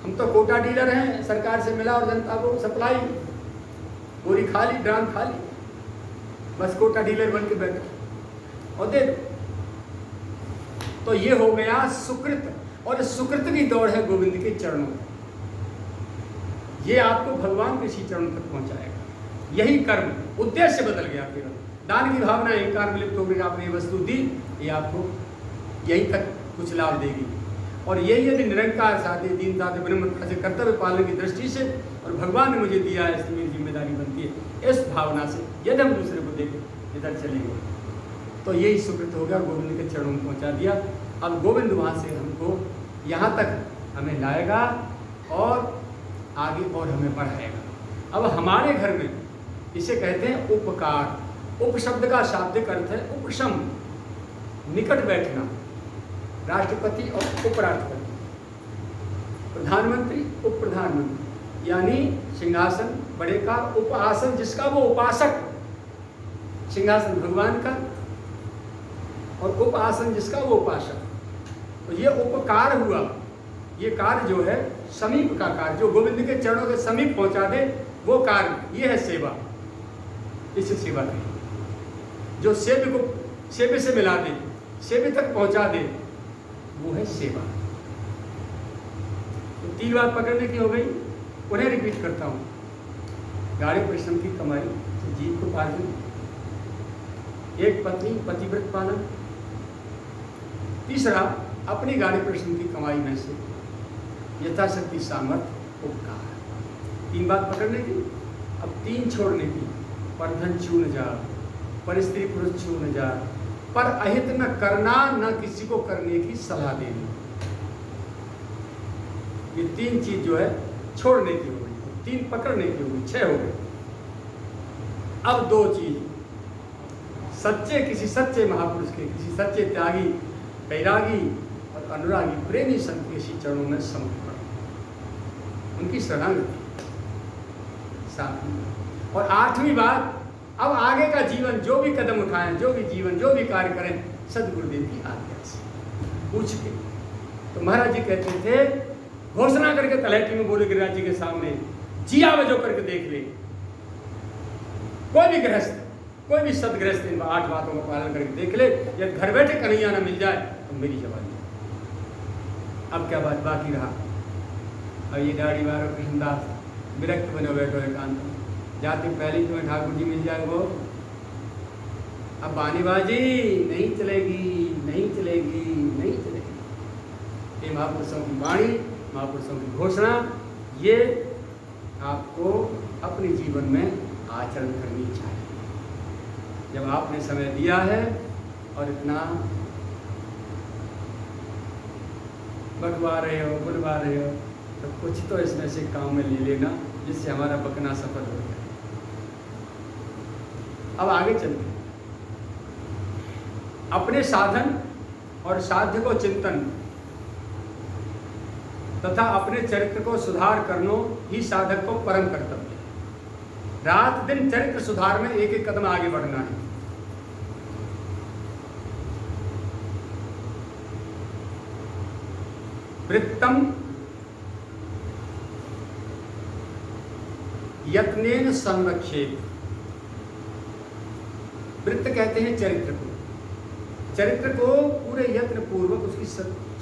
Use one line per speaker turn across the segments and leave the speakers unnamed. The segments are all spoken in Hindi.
हम तो कोटा डीलर हैं, सरकार से मिला और जनता को सप्लाई, पूरी खाली ड्राम खाली, बस कोटा डीलर बन के बैठे और दे दो। तो ये हो गया सुकृत, और सुकृत की दौड़ है गोविंद के चरणों में। ये आपको भगवान के इसी चरण तक पहुंचाएगा। यही कर्म, उद्देश्य बदल गया केवल। दान की भावना अहंकार में लिप्त हो गई, आपने ये वस्तु दी, ये आपको यहीं तक कुछ लाभ देगी। और यही यदि निरंकार साधे दीनता से ब्रह्मता से कर्तव्य पालन की दृष्टि से, और भगवान ने मुझे दिया है इसलिए मेरी जिम्मेदारी बनती है, इस भावना से यदि हम दूसरे को देखें इधर चलेंगे तो यही सुकृत हो गया, गोविंद के चरणों में पहुंचा दिया। अब गोविंद वहाँ से हमको यहाँ तक हमें लाएगा और आगे और हमें बढ़ाएगा। अब हमारे घर में इसे कहते हैं उपकार। उप शब्द का शाब्दिक अर्थ है उपशम, निकट बैठना। राष्ट्रपति और उपराष्ट्रपति, प्रधानमंत्री उप प्रधानमंत्री, यानी सिंहासन बड़े का, उपासन जिसका वो उपासक, सिंहासन भगवान का और उपासन जिसका वो उपासक। तो ये उपकार हुआ। ये कार्य जो है समीप का कार्य, जो गोविंद के चरणों के समीप पहुंचा दे वो कार्य, ये है सेवा। इसे सेवा कहें। जो सेव्य को सेव्य से मिला दे, सेव्य तक पहुंचा दे, वो है सेवा। तो 3 बात पकड़ने की हो गई। उन्हें रिपीट करता हूं। गाढ़े परिश्रम की कमाई से जीव को पालन, एक पत्नी पतिव्रत पालन, तीसरा अपनी गाढ़े परिश्रम की कमाई में से यथाशक्ति सामर्थ्य उपकार। 3 बात पकड़ने की। अब 3 छोड़ने की। पर धन छू न जा, पर स्त्री पुरुष छू न जा, पर अहित न करना, न किसी को करने की सलाह देनी। ये 3 चीज जो है छोड़ने की हो गई, 3 पकड़ने की हो गई, 6 हो गए। अब 2 चीज सच्चे, किसी सच्चे महापुरुष के, किसी सच्चे त्यागी, बैरागी और अनुरागी प्रेमी संत के इसी चरणों में समर्पण, उनकी शरणागति। और 8वीं बात, अब आगे का जीवन जो भी कदम उठाएं, जो भी जीवन जो भी कार्य करें, सदगुरुदेव की आज्ञा से पूछ के। तो महाराज जी कहते थे, घोषणा करके तलहटी में बोले गिरिराज जी के सामने, जिया वजो करके देख ले। कोई भी गृहस्थ, कोई भी सदगृहस्थ इन 8 बातों का पालन करके देख ले। यदि घर बैठे कन्हैया ना मिल जाए तो मेरी जवानी। अब क्या बात बाकी रहा। अब ये दाढ़ी वाला कृष्णदास विरक्त बने बैठो एकांत, जाते पहले तुम्हें ठाकुर जी मिल जाए वो। अब बानीबाजी नहीं चलेगी, नहीं चलेगी, नहीं चलेगी। ये महापुरुषों की वाणी, महापुरुषों की घोषणा, ये आपको अपने जीवन में आचरण करनी चाहिए। जब आपने समय दिया है और इतना बकवा रहे हो, बुलवा रहे हो, तो कुछ तो इसमें से काम में ले लेना, जिससे हमारा बकना सफल हो जाए। अब आगे चलते हैं। अपने साधन और साध्य को चिंतन तथा अपने चरित्र को सुधार करनो ही साधक को परम कर्तव्य है। रात दिन चरित्र सुधार में एक एक कदम आगे बढ़ना है। वृत्तम यत्नेन संरक्षेत। वृत्त कहते हैं चरित्र को। चरित्र को पूरे यत्न पूर्वक उसकी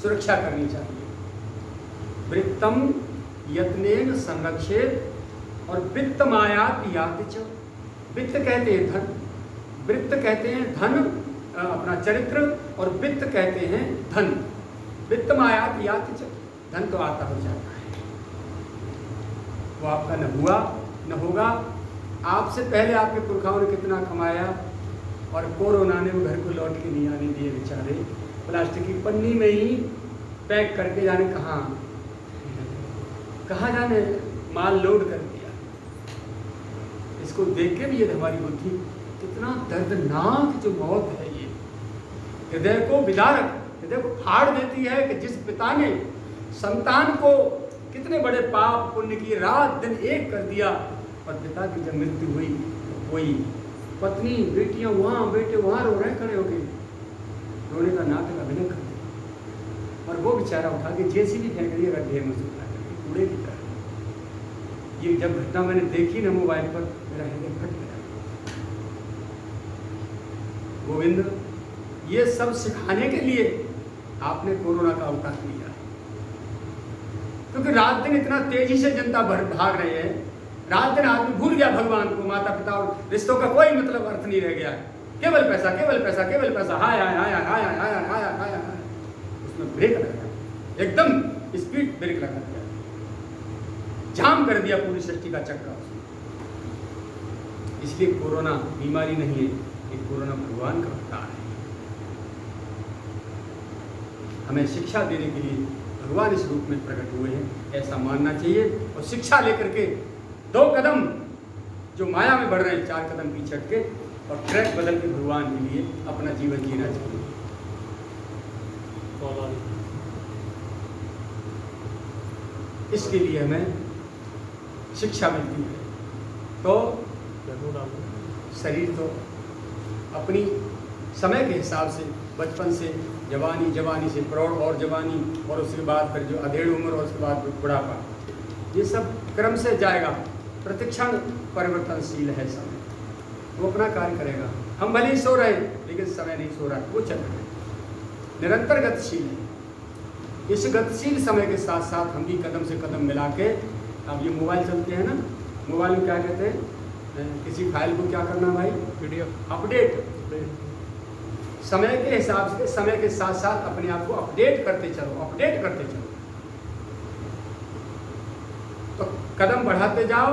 सुरक्षा करनी चाहिए। वृत्तम यत्नेन संरक्षेत। और वित्त मायात याति च। वित्त कहते हैं धन, वृत्त कहते हैं धन, अपना चरित्र, और वित्त कहते हैं धन। वित्त मायात याति च, धन तो आता हो जाता है, वो आपका न हुआ न होगा। आपसे पहले आपके पुरखाओं ने कितना कमाया, और कोरोना ने वो घर को लौट के नहीं आने दिए बेचारे। प्लास्टिक की पन्नी में ही पैक करके जाने कहाँ जाने माल लोड कर दिया। इसको देख के भी ये हमारी बुद्धि, कितना दर्दनाक जो मौत है ये, हृदय को विदारक, हृदय को फाड़ देती है कि जिस पिता ने संतान को कितने बड़े पाप पुण्य की रात दिन एक कर दिया, और पिता की जब मृत्यु हुई तो कोई पत्नी बेटियां वहाँ, बेटे वहाँ रो रहे खड़े हो गए, रोने का नाटक अभिनय कर दिया, और वो बेचारा उठा के जेसीबी फेंक दिया गड्ढे में सुखा करके। कूड़े की तरह। ये जब घटना मैंने देखी ना मोबाइल पर, मेरा हृदय फट गया। गोविंद, ये सब सिखाने के लिए आपने कोरोना का अवतार लिया, क्योंकि रात दिन इतना तेजी से जनता भाग रही है, रात दिन आदमी भूल गया भगवान को, माता पिता और रिश्तों का कोई मतलब अर्थ नहीं रह गया। केवल पैसा, केवल पैसा, केवल पैसा, हाय हाय हाय हाय हाय हाय हाय हाय हाय। उसमें ब्रेक लगा, एकदम स्पीड ब्रेक लगा दिया, जाम कर दिया पूरी सृष्टि का चक्का उसने। इसलिए कोरोना बीमारी नहीं है, ये कोरोना भगवान का अवतार है। हमें शिक्षा देने के लिए भगवान इस रूप में प्रकट हुए हैं, ऐसा मानना चाहिए। और शिक्षा लेकर के 2 कदम जो माया में बढ़ रहे हैं, 4 कदम पीछे हट के और ट्रैक बदल के भगवान के लिए अपना जीवन जीना चाहिए। इसके लिए हमें शिक्षा मिलती है। तो शरीर तो अपनी समय के हिसाब से बचपन से जवानी, जवानी से प्रौढ़ और जवानी, और उसके बाद फिर जो अधेड़ उम्र और उसके बाद बुढ़ापा, ये सब क्रम से जाएगा। प्रतिक्षण परिवर्तनशील है समय, वो अपना कार्य करेगा। हम भले ही सो रहे हैं लेकिन समय नहीं सो रहा, वो चल रहा है, निरंतर गतिशील है। इस गतिशील समय के साथ साथ हम भी कदम से कदम मिला के, अब ये मोबाइल चलते हैं ना, मोबाइल में क्या कहते हैं, किसी फाइल को क्या करना भाई, PDF अपडेट। समय के हिसाब से, समय के साथ साथ अपने आप को अपडेट करते चलो, अपडेट करते चलो। तो कदम बढ़ाते जाओ,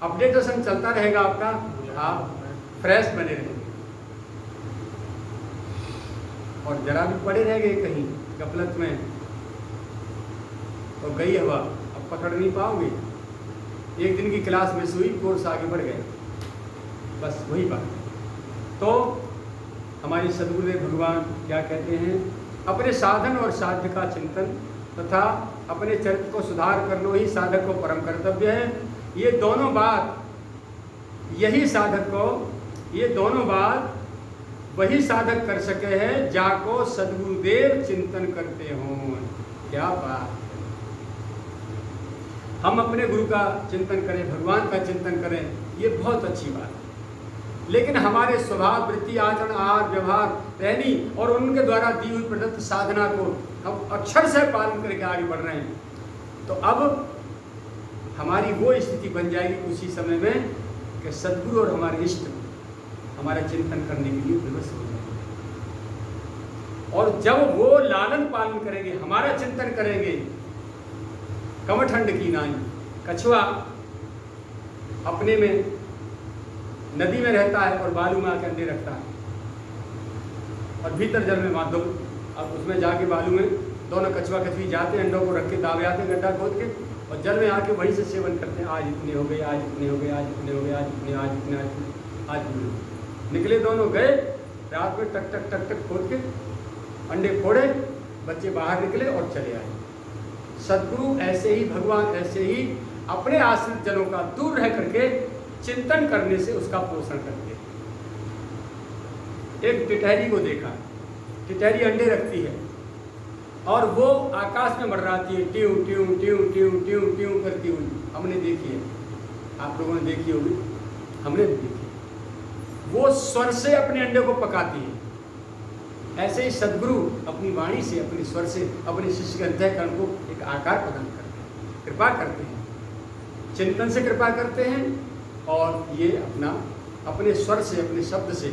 अपडेटेशन चलता रहेगा आपका, आप फ्रेश बने रहेंगे। और जरा भी पड़े रह गए कहीं गफलत में तो गई हवा, अब पकड़ नहीं पाओगे। एक दिन की क्लास मिस हुई, कोर्स आगे बढ़ गया, बस वही बात। तो हमारे सद्गुरुदेव भगवान क्या कहते हैं, अपने साधन और साध्य का चिंतन तथा अपने चरित्र को सुधार करना ही साधक को परम कर्तव्य है। ये दोनों बात, यही साधक को, ये दोनों बात वही साधक कर सके हैं जाको सद्गुरुदेव चिंतन करते हों। क्या बात, हम अपने गुरु का चिंतन करें, भगवान का चिंतन करें, ये बहुत अच्छी बात है। लेकिन हमारे स्वभाव, वृत्ति, आचरण, आहार, व्यवहार, रहनी और उनके द्वारा दी हुई प्रदत्त साधना को हम अक्षर से पालन करके आगे बढ़ रहे हैं, तो अब हमारी वो स्थिति बन जाएगी उसी समय में कि सद्गुरु और हमारे इष्ट हमारा चिंतन करने के लिए विवश हो जाएंगे। और जब वो लालन पालन करेंगे, हमारा चिंतन करेंगे, कमठंड की नाई, कछुआ अपने में नदी में रहता है और बालू में आकर अंडे रखता है, और भीतर जल में माधव, अब उसमें जाके बालू में दोनों कछुआ कछुई जाते हैं, अंडों को रख के दावे आते हैं गड्ढा खोद के, और जल में आके वहीं से सेवन करते हैं। आज इतने हो गए, आज इतने हो गए, आज इतने हो गए, आज इतने, आज इतने, आज इतने, आज इतने। निकले दोनों, गए रात में टक टक टक टक खोद के अंडे फोड़े, बच्चे बाहर निकले और चले आए। सद्गुरु ऐसे ही, भगवान ऐसे ही अपने आश्रित जनों का दूर रह करके चिंतन करने से उसका पोषण करते हैं। एक टिटहरी को देखा, टिटहरी अंडे रखती है और वो आकाश में मंडराती है, ट्यू ट्यू ट्यू ट्यू ट्यू ट्यू करती हुई। हमने देखी है, आप लोगों ने देखी होगी, हमने भी देखी। वो स्वर से अपने अंडे को पकाती है। ऐसे ही सद्गुरु अपनी वाणी से, अपने स्वर से अपने शिष्य के अंतःकरण को एक आकार प्रदान करते हैं, कृपा करते हैं, चिंतन से कृपा करते हैं, और ये अपना अपने स्वर से, अपने शब्द से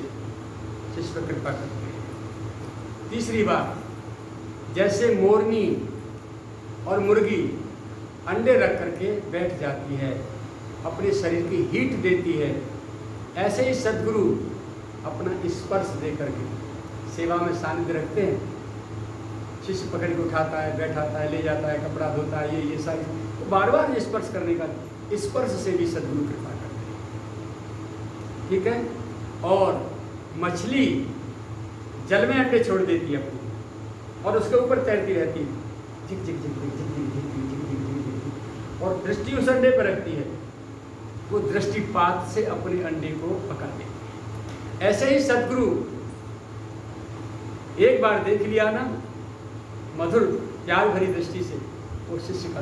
शिष्य पर कृपा करते हैं। तीसरी बात, जैसे मोरनी और मुर्गी अंडे रख करके बैठ जाती है, अपने शरीर की हीट देती है, ऐसे ही सद्गुरु अपना स्पर्श दे करके सेवा में सानिध्य रखते हैं। शिष्य पकड़ के उठाता है, बैठाता है, ले जाता है, कपड़ा धोता है, ये सारी, तो बार बार स्पर्श करने का, स्पर्श से भी सद्गुरु कृपा करते हैं। ठीक है। और मछली जल में अंडे छोड़ देती है अपनी, और उसके ऊपर तैरती रहती है, झिक झिक झिक झिक झिक झिक झिक झिक झिक झिक, और दृष्टि उस अंडे पर रखती है, वो दृष्टिपात से अपने अंडे को पकड़ देती है। ऐसे ही सद्गुरु एक बार देख लिया ना, मधुर प्यार भरी दृष्टि से वो शिष्य का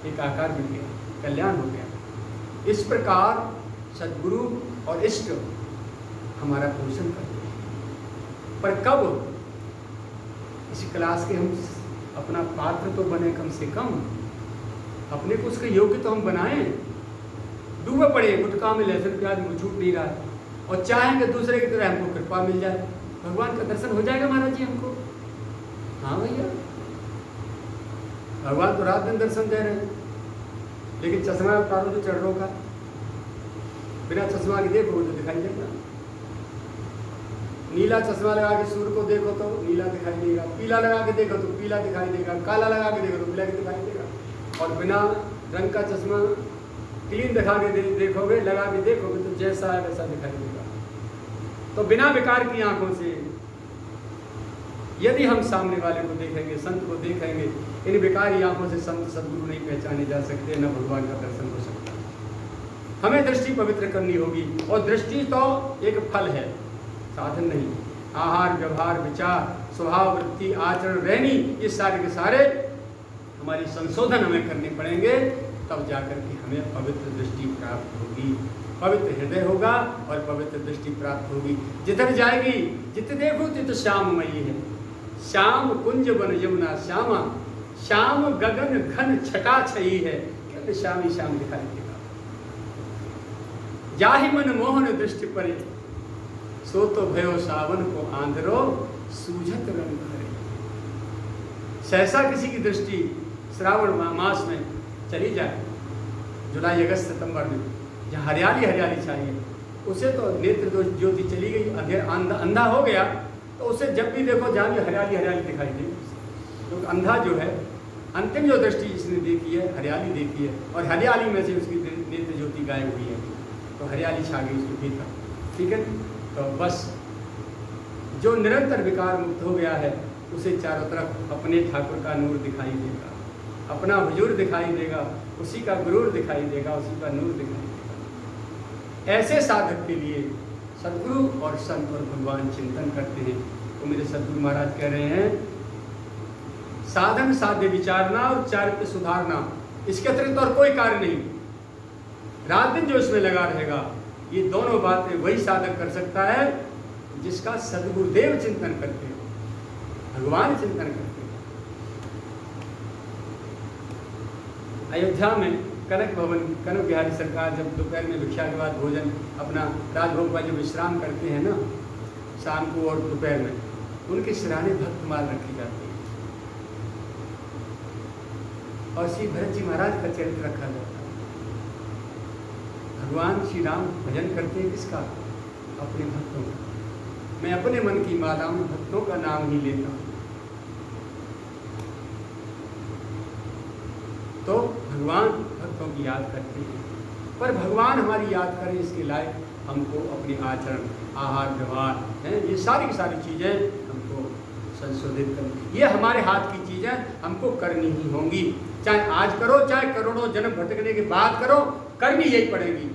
एक आकार मिल गया, कल्याण हो गया। इस प्रकार सद्गुरु और इष्ट हमारा पोषण करते हैं। पर कब? इस क्लास के हम अपना पात्र तो बने, कम से कम अपने को उसके योग्य तो हम बनाएं। डूबे पड़े गुटखा में, लहसुन प्याज में, छूट नहीं रहा है और चाहेंगे दूसरे की तरह हमको कृपा मिल जाए, भगवान का दर्शन हो जाएगा महाराज जी हमको। हाँ भैया, भगवान तो रात दिन दर्शन दे रहे हैं, लेकिन चश्मा उतारो तो चढ़ का, बिना चश्मा के देखो तो दिखाई देगा। नीला चश्मा लगा के सूर्य को देखो तो नीला दिखाई देगा, पीला लगा के देखो तो पीला दिखाई देगा, काला लगा के देखो तो पीला दिखाई देगा। और बिना रंग का चश्मा क्लीन दिखा के देखोगे, लगा के देखोगे तो जैसा है वैसा दिखाई देगा। तो बिना विकार की आंखों से यदि हम सामने वाले को देखेंगे, संत को देखेंगे, इन विकारी आंखों से संत सद्गुरु नहीं पहचाने जा सकते, न भगवान का दर्शन हो सकता। हमें दृष्टि पवित्र करनी होगी, और दृष्टि तो एक फल है, साधन नहीं। आहार, व्यवहार, विचार, स्वभाव, वृत्ति, आचरण, रहनी, ये सारे के सारे हमारी संशोधन हमें करने पड़ेंगे, तब जाकर के हमें पवित्र दृष्टि प्राप्त होगी, पवित्र हृदय होगा और पवित्र दृष्टि प्राप्त होगी। जिधर जाएगी जित देखो तित श्याममयी है, श्याम कुंज वन यमुना श्यामा, श्याम गगन घन छटा छई है, केवल श्याम ही श्याम दिखाई देगा। जाहि मन मोहन दृष्टि परे, सो तो भयो सावन को आंधरो, सूझत रंग हरे। सहसा किसी की दृष्टि श्रावण मास में चली जाए, जुलाई अगस्त सितंबर में, जहाँ हरियाली हरियाली चाहिए, उसे तो नेत्र दोष ज्योति चली गई, अंधा हो गया, तो उसे जब भी देखो जहाँ भी हरियाली हरियाली दिखाई दे। तो अंधा जो है, अंतिम जो दृष्टि जिसने देखी है, हरियाली देखी है, और हरियाली में से उसकी नेत्र ज्योति गायब हुई है, तो हरियाली छा गई उसके भीतर। ठीक है, तो बस जो निरंतर विकार मुक्त हो गया है, उसे चारों तरफ अपने ठाकुर का नूर दिखाई देगा, अपना हुजूर दिखाई देगा, उसी का गुरूर दिखाई देगा, उसी का नूर दिखाई देगा। ऐसे साधक के लिए सद्गुरु और संत और भगवान चिंतन करते हैं। तो मेरे सद्गुरु महाराज कह रहे हैं, साधन साध्य विचारना और चारित्र सुधारना, इसके अतिरिक्त और कोई कार्य नहीं। रात दिन जो इसमें लगा रहेगा, ये दोनों बातें वही साधक कर सकता है जिसका सद्गुरुदेव चिंतन करते हो, भगवान चिंतन करते हो। अयोध्या में कनक भवन, कनक बिहारी सरकार जब दोपहर में भिक्षा के बाद भोजन अपना राजभोग का जो विश्राम करते हैं ना, शाम को और दोपहर में, उनके सिराने भक्तमाल रखी जाती है, और श्री भरत जी महाराज का चरित्र रखा जाता है। भगवान श्री राम भजन करते हैं किसका? अपने भक्तों का। मैं अपने मन की माला में भक्तों का नाम ही लेता हूँ। तो भगवान भक्तों की याद करते हैं, पर भगवान हमारी याद करें इसके लायक हमको अपने आचरण, आहार, व्यवहार हैं, ये सारी की सारी चीज़ें हमको संशोधित करनी, ये हमारे हाथ की चीज़ें हमको करनी ही होंगी। चाहे आज करो, चाहे करोड़ों जन्म भटकने के बाद करो, करनी यही पड़ेगी।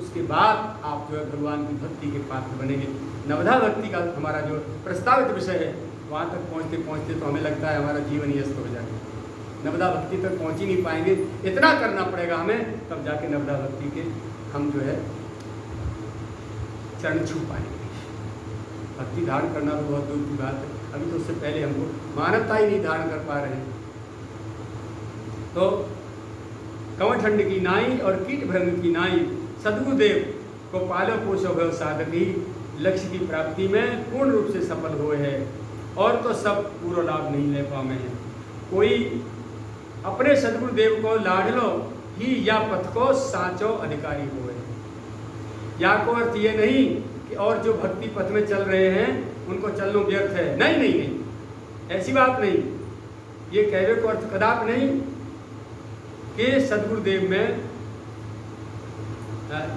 उसके बाद आप जो है भगवान की भक्ति के पात्र बनेंगे। नवधा भक्ति का हमारा जो प्रस्तावित विषय है, वहाँ तक पहुँचते पहुँचते तो हमें लगता है हमारा जीवन ही अस्त हो जाएगा। नवधा भक्ति तक पहुँच ही नहीं पाएंगे, इतना करना पड़ेगा हमें, तब जाके नवधा भक्ति के हम जो है चरण छू पाएंगे। भक्ति धारण करना तो बहुत दूर की बात है, अभी तो उससे पहले हमको मानवता ही नहीं धारण कर पा रहे हैं। तो कंवठंड की नाई और कीट भंग की नाई, सद्गुरुदेव को पालो पोषो भव साधक ही, लक्ष्य की प्राप्ति में पूर्ण रूप से सफल हुए हैं, और तो सब पूरा लाभ नहीं ले पाए हैं। कोई अपने सद्गुरुदेव को लाडलो ही या पथ को साचो अधिकारी हुए। या को अर्थ ये नहीं कि और जो भक्ति पथ में चल रहे हैं उनको चलना व्यर्थ है, नहीं नहीं नहीं, ऐसी बात नहीं। ये कहवे को अर्थ कदापि नहीं कि सद्गुरुदेव में,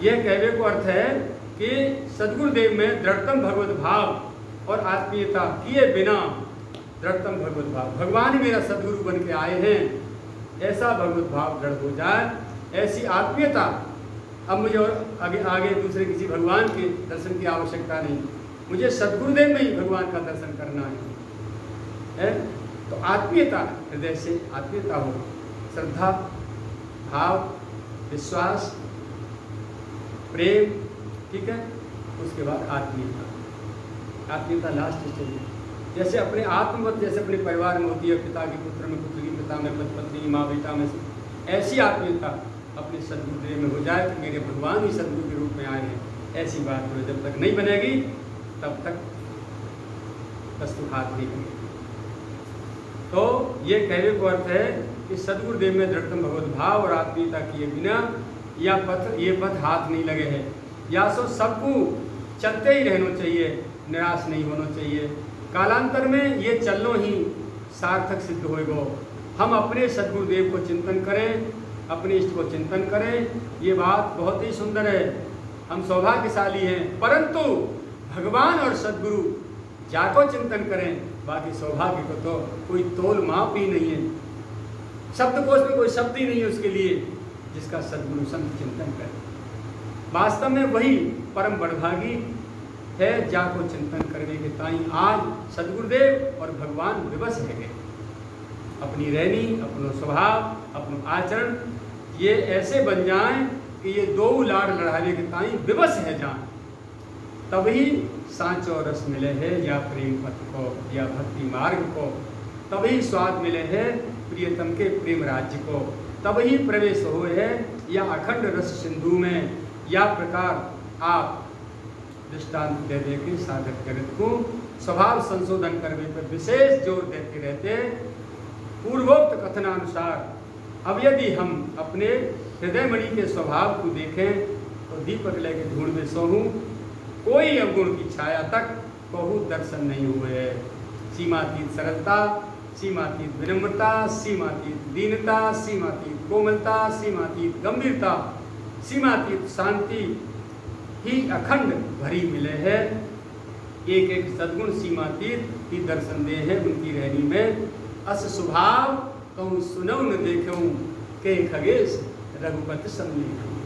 यह कहवे को अर्थ है कि सद्गुरुदेव में दृढ़तम भगवत भाव और आत्मीयता किए बिना, दृढ़तम भगवत भाव, भगवान ही मेरा सद्गुरु बन के आए हैं, ऐसा भगवत भाव दृढ़ हो जाए, ऐसी आत्मीयता। अब मुझे और आगे दूसरे किसी भगवान के दर्शन की आवश्यकता नहीं, मुझे सद्गुरुदेव में ही भगवान का दर्शन करना है। तो आत्मीयता, हृदय से आत्मीयता हो, श्रद्धा भाव, विश्वास, प्रेम, ठीक है। उसके बाद आत्मीयता। आत्मीयता लास्ट स्टेज है। जैसे अपने आत्मवत जैसे अपने परिवार में होती है, पिता की पुत्र में, पुत्र की पिता में, पति पत्नी, माँ बेटा में, ऐसी आत्मीयता अपने सदगुरुदेव में हो जाए कि मेरे भगवान ही सदगुरु के रूप में आए हैं, ऐसी बात हो। जब तक नहीं बनेगी तब तक वस्तु हाथ नहीं बनेगी। तो ये कहने को अर्थ है कि सदगुरुदेव में दृढ़तम भगवत भाव और आत्मीयता किए बिना ये पथ हाथ नहीं लगे हैं। या सो सबको चलते ही रहना चाहिए, निराश नहीं होना चाहिए। कालांतर में ये चलनो ही सार्थक सिद्ध होएगो। हम अपने सदगुरुदेव को चिंतन करें, अपने इष्ट को चिंतन करें, ये बात बहुत ही सुंदर है। हम सौभाग्यशाली हैं, परंतु भगवान और सदगुरु जाको चिंतन करें, बाकी सौभाग्य को तो कोई तोल माप ही नहीं है। शब्दकोश में कोई शब्द ही नहीं है उसके लिए जिसका सदगुरु संत चिंतन करे। वास्तव में वही परम बड़भागी है जाको चिंतन करने के ताई आज सदगुरुदेव और भगवान विवश रह गए। अपनी रहनी, अपनो स्वभाव, अपनो आचरण ये ऐसे बन जाएं कि ये दो लाड़ लड़ाने के ताई विवश है जान। तभी सांचो रस मिले है या प्रेम पथ को या भक्ति मार्ग को, तभी स्वाद मिले है प्रियतम के प्रेम राज्य को, तभी प्रवेश हुए है या अखंड रस सिंधु में। या प्रकार आप दृष्टांत दे दे के साधक जगत को स्वभाव संशोधन करने पर विशेष जोर देते रहते। पूर्वोक्त कथनानुसार अब यदि हम अपने हृदय मणि के स्वभाव को देखें तो दीपक लेके ढूंढ में सोहूं, कोई अवगुण की छाया तक बहुत दर्शन नहीं हुए। सीमातीत सरलता, सीमातीत विनम्रता, सीमातीत दीनता, सीमातीत कोमलता, सीमातीत गंभीरता, सीमातीत शांति ही अखंड भरी मिले है। एक एक सद्गुण सीमातीत ही दर्शन दे है उनकी रहनी में। अस स्वभाव कहूँ सुनऊ न देखूँ के खगेश रघुपति समलेखूँ।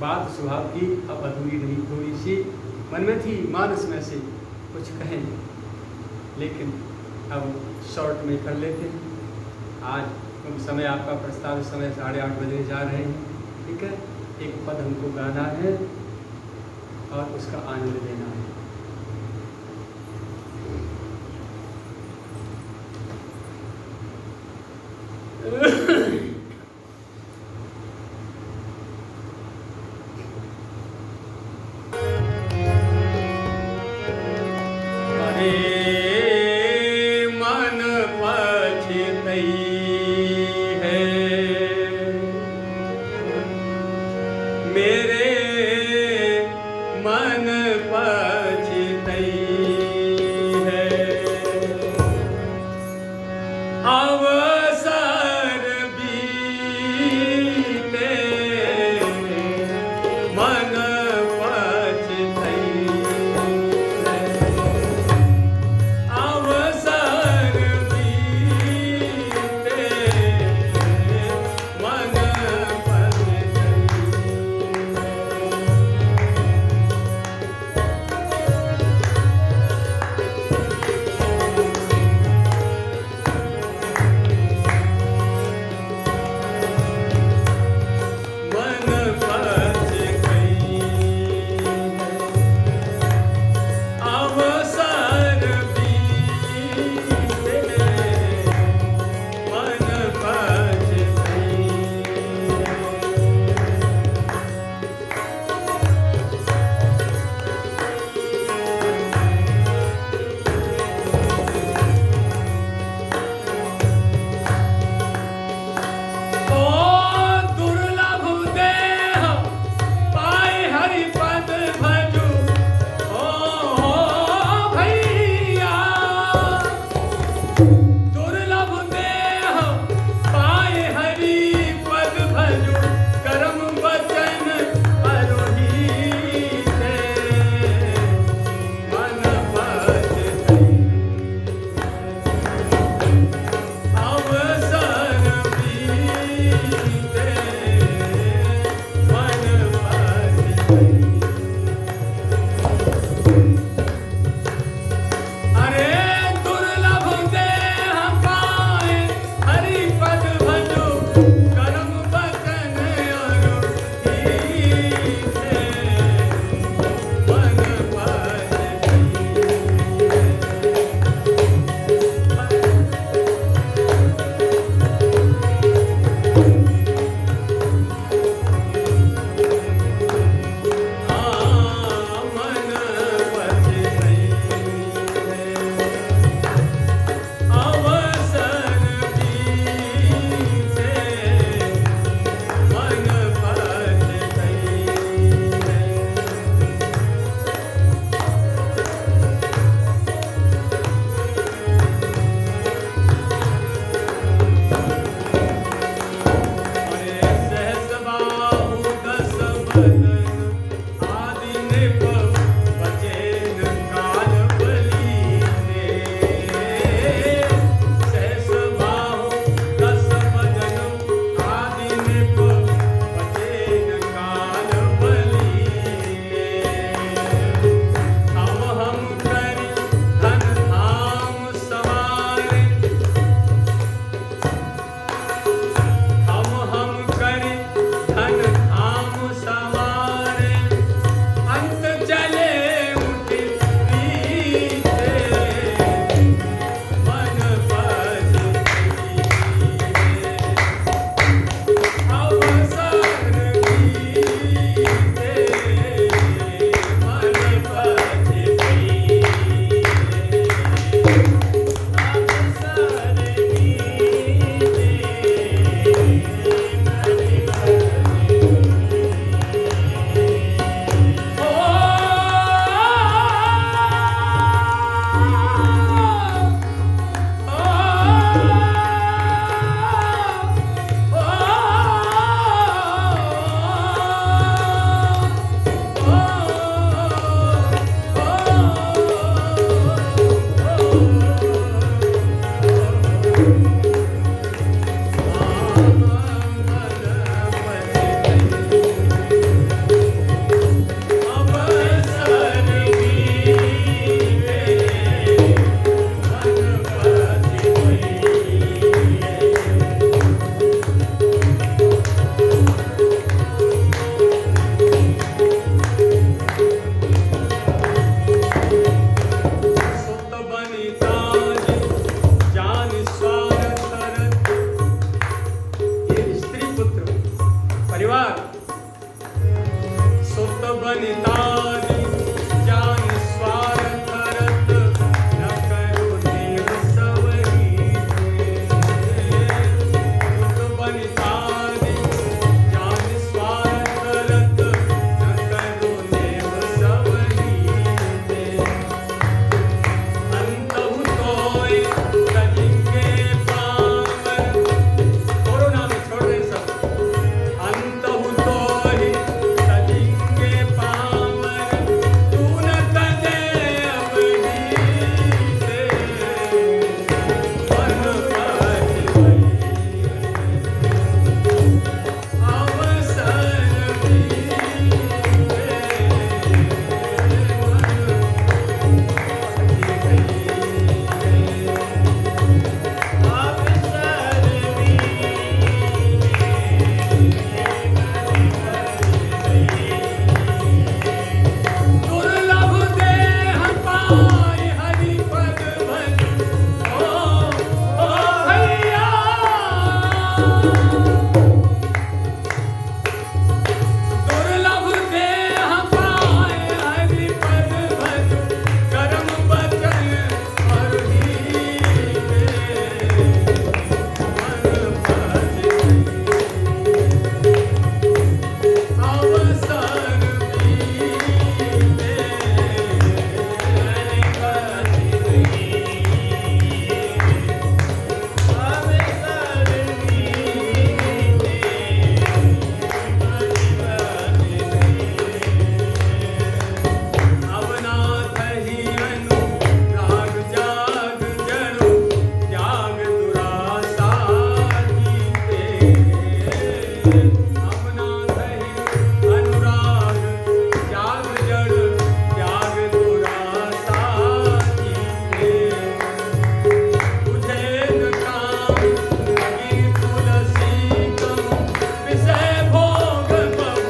बात स्वभाव की अब अधूरी नहीं, थोड़ी सी मन में थी, मानस में से कुछ कहें, लेकिन अब शॉर्ट में कर लेते हैं। आज क्योंकि समय आपका प्रस्तावित समय 8:30 बजे जा रहे हैं, ठीक है। एक पद हमको गाना है और उसका आनंद लेना है।
मेरे मन पर
परिवार सुत बनितादि जान स्वार्थ रत न करो देव सवरी सुत बनितादि जान स्वार्थ रत न करो देव सवरी अंतहु तोय तजिंगे पावन कोरोना में छोड़ रहे सब अंतहु तोय तजिंगे पावन तू न तजे अवधि से मन पाच अवसर दुर्लभ देह पाय हरि पद भज ओ भैया दुर्लभ देह पाय हरि पद भज कर्म बचन और हीरे मन भज अवसर अवनाथ ही अनुराग जाग जड़ो त्याग दुरासा कीते अवनाथ ही अनुराग जाग जड़ त्याग दुरासा कीते तुझे न काम लगी तुलसी कम विषय भोग बहु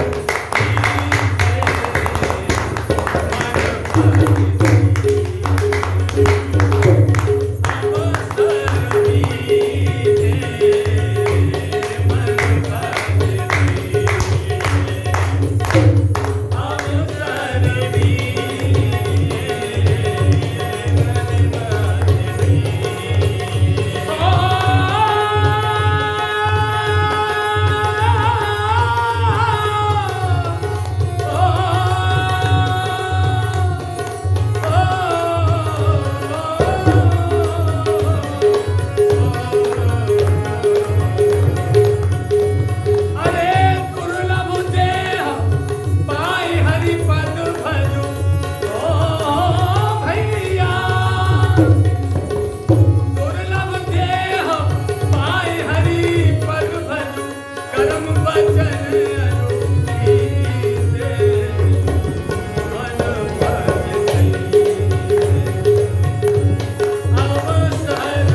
अरे दुर्लभ देह पाय हरि पद भजो ओ भैया दुर्लभ देह पाय हरि पद भजो कर्म बचन अनुधीते मन भज अवसर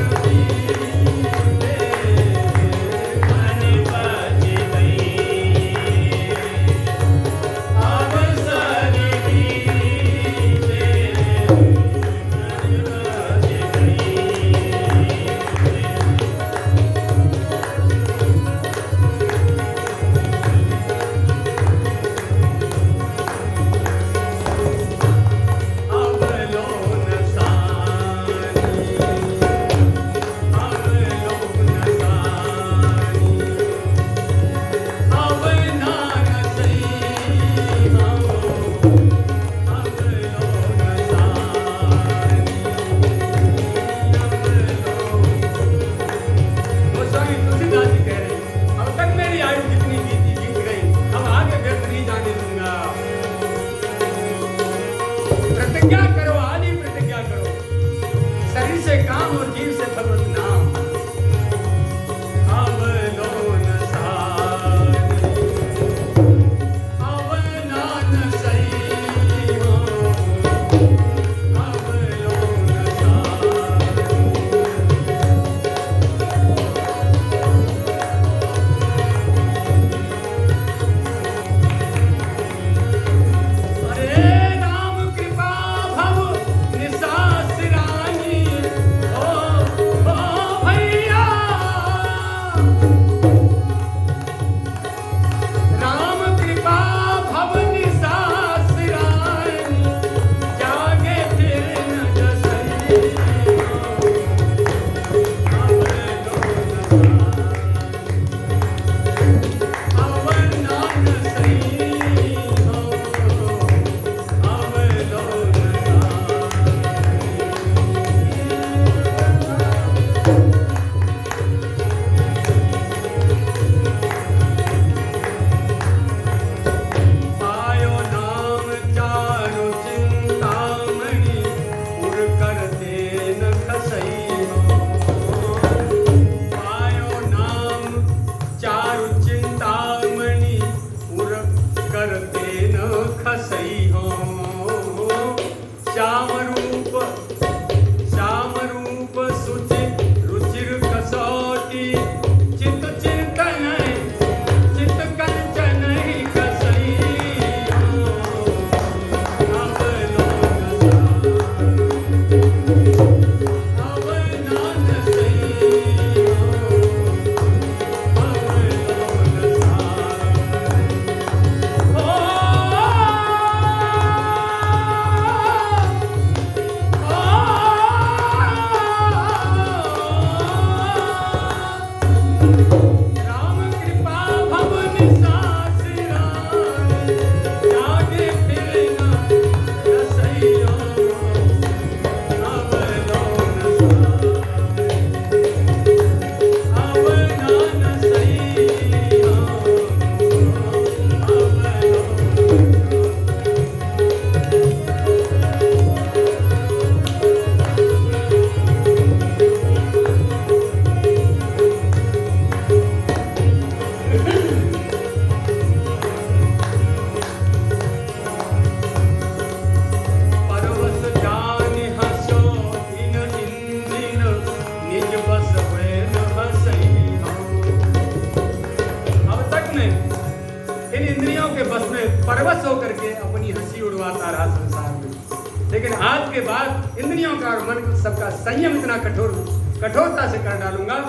इन इंद्रियों के बस में परवश होकर के अपनी हंसी उड़वाता रहा संसार में। लेकिन आज के बाद इंद्रियों का और मन सबका संयम इतना कठोरता से कर डालूंगा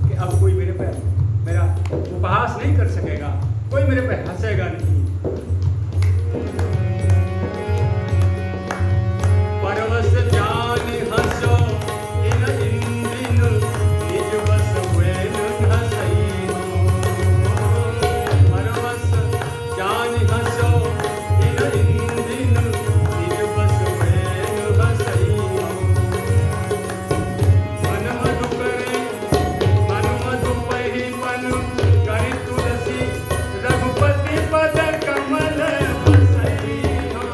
कि अब कोई मेरा उपहास नहीं कर सकेगा, कोई मेरे पे हंसेगा नहीं। परवश जान हंसो इन इंद्रिन निज बस हुए न हंसई हो। परवश जान हंसो इन इंद्रिन निज बस हुए न हंसई हो। मन मधु करे मन मधु पहि मन करि तुलसी रघुपति पद कमल बसई हो।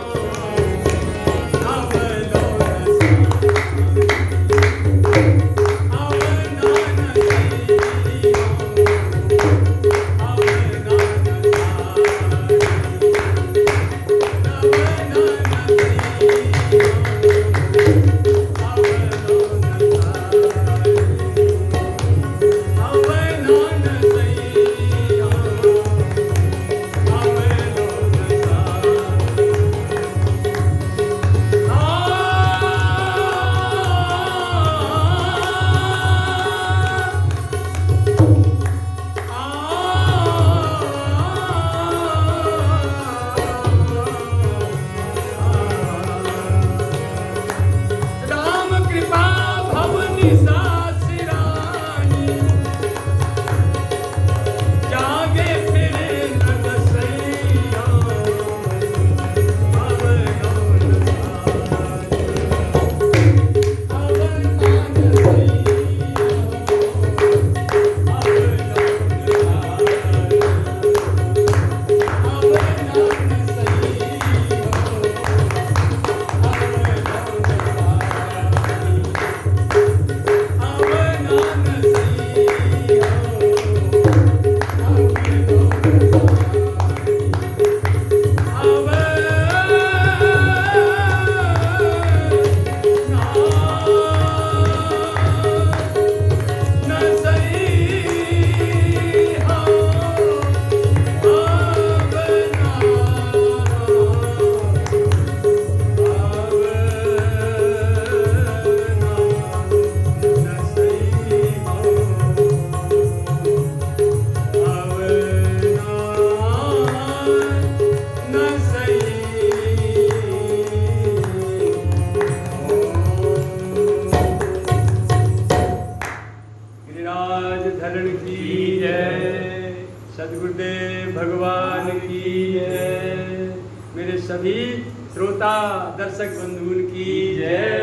सद्गुरुदेव भगवान की जय। मेरे सभी श्रोता दर्शक बंधुओं की जय।